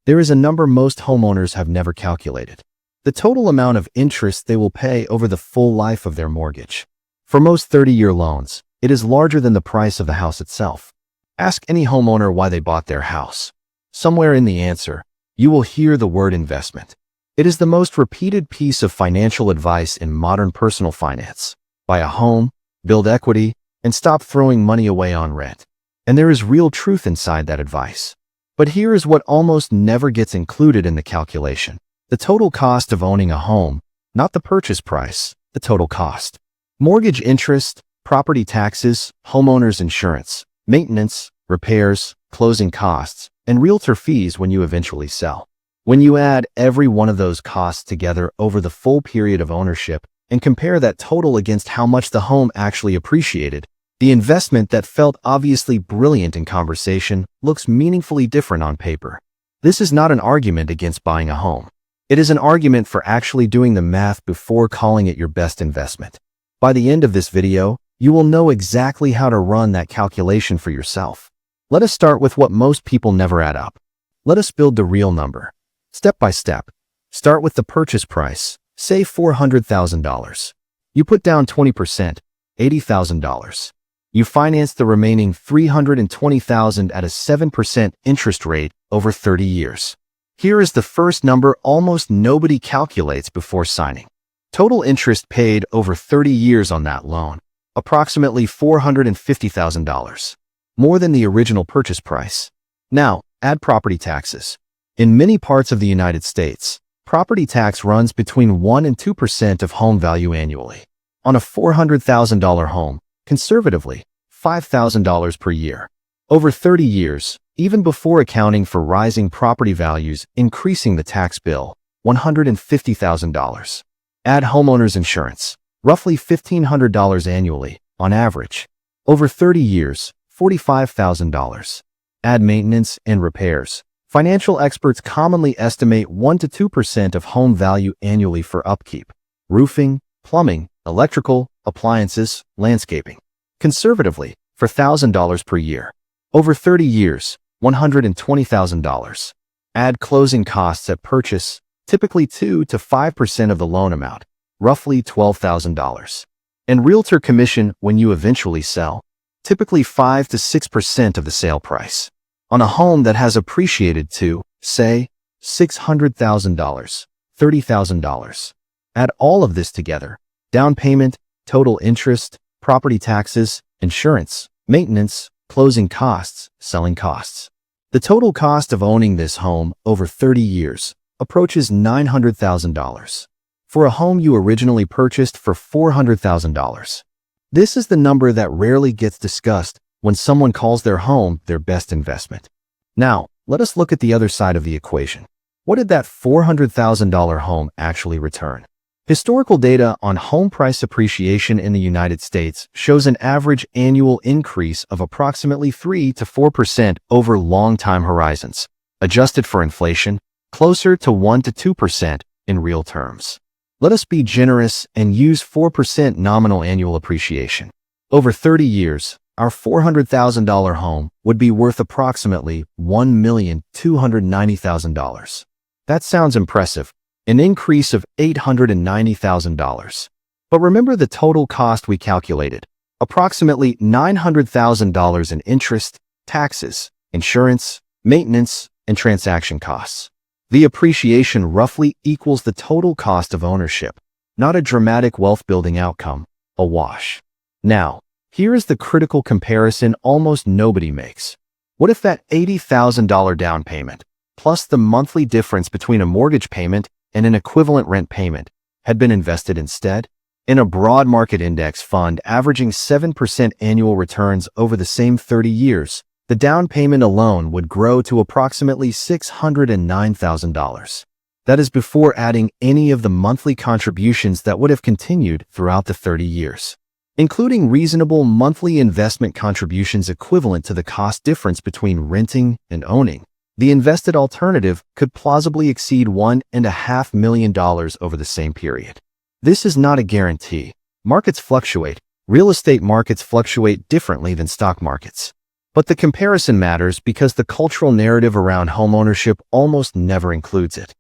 There is a number most homeowners have never calculated: the total amount of interest they will pay over the full life of their mortgage. For most 30-year loans, it is larger than the price of the house itself. Ask any homeowner why they bought their house. Somewhere in the answer, you will hear the word investment. It is the most repeated piece of financial advice in modern personal finance. Buy a home, build equity, and stop throwing money away on rent. And there is real truth inside that advice. But here is what almost never gets included in the calculation: the total cost of owning a home, not the purchase price, the total cost. Mortgage interest, property taxes, homeowners insurance, maintenance, repairs, closing costs, and realtor fees when you eventually sell. When you add every one of those costs together over the full period of ownership and compare that total against how much the home actually appreciated, the investment that felt obviously brilliant in conversation looks meaningfully different on paper. This is not an argument against buying a home. It is an argument for actually doing the math before calling it your best investment. By the end of this video, you will know exactly how to run that calculation for yourself. Let us start with what most people never add up. Let us build the real number. Step by step. Start with the purchase price, say $400,000. You put down 20%, $80,000. You finance the remaining $320,000 at a 7% interest rate over 30 years. Here is the first number almost nobody calculates before signing. Total interest paid over 30 years on that loan, approximately $450,000, more than the original purchase price. Now, add property taxes. In many parts of the United States, property tax runs between 1% and 2% of home value annually. On a $400,000 home, conservatively, $5,000 per year. Over 30 years, even before accounting for rising property values increasing the tax bill, $150,000. Add homeowners insurance, roughly $1,500 annually, on average. Over 30 years, $45,000. Add maintenance and repairs. Financial experts commonly estimate 1% to 2% of home value annually for upkeep: roofing, plumbing, electrical, appliances, landscaping. Conservatively, for $1,000 per year. Over 30 years, $120,000. Add closing costs at purchase, typically 2% to 5% of the loan amount, roughly $12,000. And realtor commission when you eventually sell, typically 5% to 6% of the sale price. On a home that has appreciated to, say, $600,000, $30,000. Add all of this together: down payment, total interest, property taxes, insurance, maintenance, closing costs, selling costs. The total cost of owning this home over 30 years approaches $900,000 for a home you originally purchased for $400,000. This is the number that rarely gets discussed when someone calls their home their best investment. Now, let us look at the other side of the equation. What did that $400,000 home actually return? Historical data on home price appreciation in the United States shows an average annual increase of approximately 3% to 4% over long time horizons. Adjusted for inflation, closer to 1% to 2% in real terms. Let us be generous and use 4% nominal annual appreciation. Over 30 years, our $400,000 home would be worth approximately $1,290,000. That sounds impressive, an increase of $890,000. But remember the total cost we calculated: approximately $900,000 in interest, taxes, insurance, maintenance, and transaction costs. The appreciation roughly equals the total cost of ownership, not a dramatic wealth-building outcome, a wash. Now, here is the critical comparison almost nobody makes. What if that $80,000 down payment, plus the monthly difference between a mortgage payment and an equivalent rent payment, had been invested instead? In a broad market index fund averaging 7% annual returns over the same 30 years, the down payment alone would grow to approximately $609,000. That is before adding any of the monthly contributions that would have continued throughout the 30 years. Including reasonable monthly investment contributions equivalent to the cost difference between renting and owning, the invested alternative could plausibly exceed $1.5 million over the same period. This is not a guarantee. Markets fluctuate. Real estate markets fluctuate differently than stock markets. But the comparison matters because the cultural narrative around homeownership almost never includes it.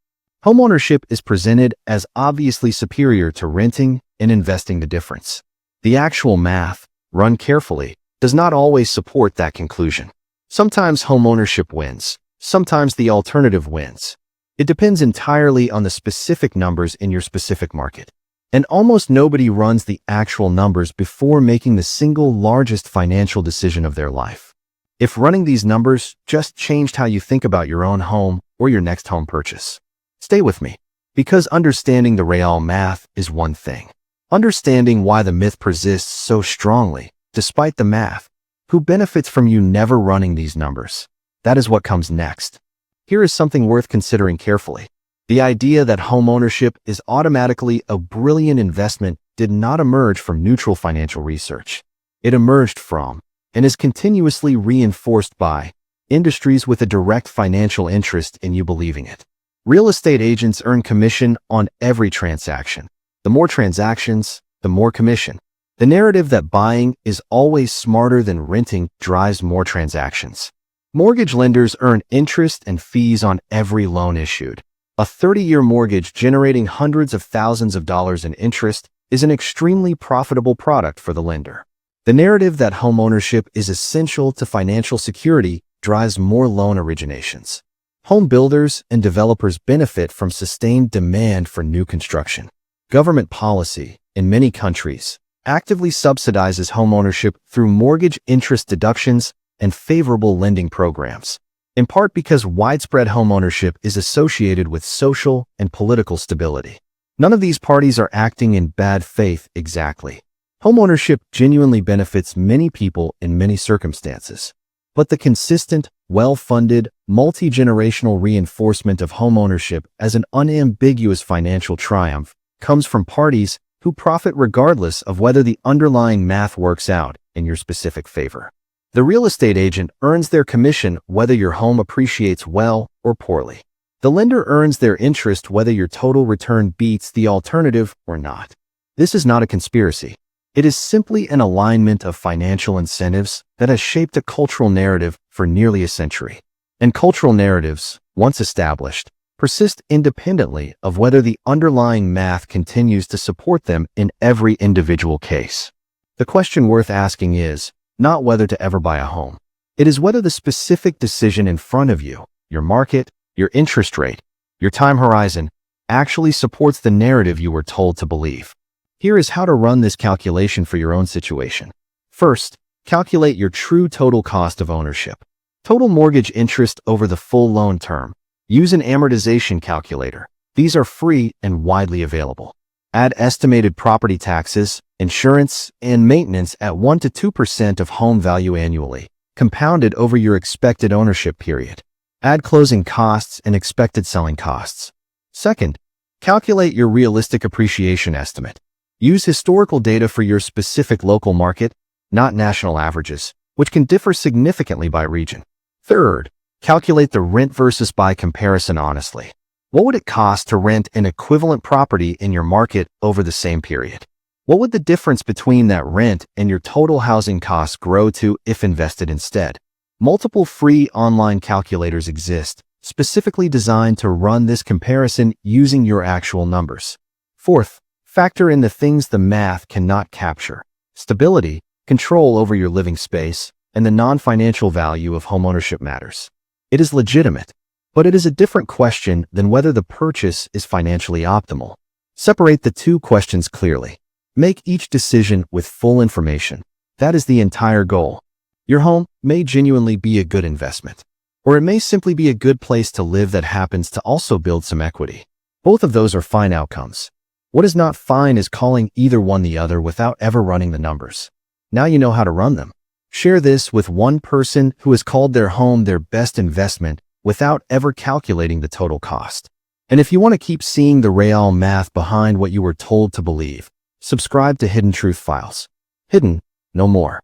Homeownership is presented as obviously superior to renting and investing. The difference. The actual math, run carefully, does not always support that conclusion. Sometimes homeownership wins, sometimes the alternative wins. It depends entirely on the specific numbers in your specific market. And almost nobody runs the actual numbers before making the single largest financial decision of their life. If running these numbers just changed how you think about your own home or your next home purchase. Stay with me, because understanding the real math is one thing. Understanding why the myth persists so strongly, despite the math, who benefits from you never running these numbers? That is what comes next. Here is something worth considering carefully. The idea that homeownership is automatically a brilliant investment did not emerge from neutral financial research. It emerged from, and is continuously reinforced by, industries with a direct financial interest in you believing it. Real estate agents earn commission on every transaction. The more transactions, the more commission. The narrative that buying is always smarter than renting drives more transactions. Mortgage lenders earn interest and fees on every loan issued. A 30-year mortgage generating hundreds of thousands of dollars in interest is an extremely profitable product for the lender. The narrative that homeownership is essential to financial security drives more loan originations. Home builders and developers benefit from sustained demand for new construction. Government policy, in many countries, actively subsidizes homeownership through mortgage interest deductions and favorable lending programs, in part because widespread homeownership is associated with social and political stability. None of these parties are acting in bad faith exactly. Homeownership genuinely benefits many people in many circumstances. But the consistent, well-funded, multi-generational reinforcement of homeownership as an unambiguous financial triumph comes from parties who profit regardless of whether the underlying math works out in your specific favor. The real estate agent earns their commission whether your home appreciates well or poorly. The lender earns their interest whether your total return beats the alternative or not. This is not a conspiracy. It is simply an alignment of financial incentives that has shaped a cultural narrative for nearly a century. And cultural narratives, once established, persist independently of whether the underlying math continues to support them in every individual case. The question worth asking is not whether to ever buy a home. It is whether the specific decision in front of you, your market, your interest rate, your time horizon, actually supports the narrative you were told to believe. Here is how to run this calculation for your own situation. First, calculate your true total cost of ownership. Total mortgage interest over the full loan term. Use an amortization calculator. These are free and widely available. Add estimated property taxes, insurance, and maintenance at 1 to 2% of home value annually, compounded over your expected ownership period. Add closing costs and expected selling costs. Second, calculate your realistic appreciation estimate. Use historical data for your specific local market, not national averages, which can differ significantly by region. Third, calculate the rent versus buy comparison honestly. What would it cost to rent an equivalent property in your market over the same period? What would the difference between that rent and your total housing costs grow to if invested instead? Multiple free online calculators exist, specifically designed to run this comparison using your actual numbers. Fourth, factor in the things the math cannot capture: stability, control over your living space, and the non-financial value of homeownership matters. It is legitimate, but it is a different question than whether the purchase is financially optimal. Separate the two questions clearly. Make each decision with full information. That is the entire goal. Your home may genuinely be a good investment, or it may simply be a good place to live that happens to also build some equity. Both of those are fine outcomes. What is not fine is calling either one the other without ever running the numbers. Now you know how to run them. Share this with one person who has called their home their best investment without ever calculating the total cost. And if you want to keep seeing the real math behind what you were told to believe, subscribe to Hidden Truth Files. Hidden, no more.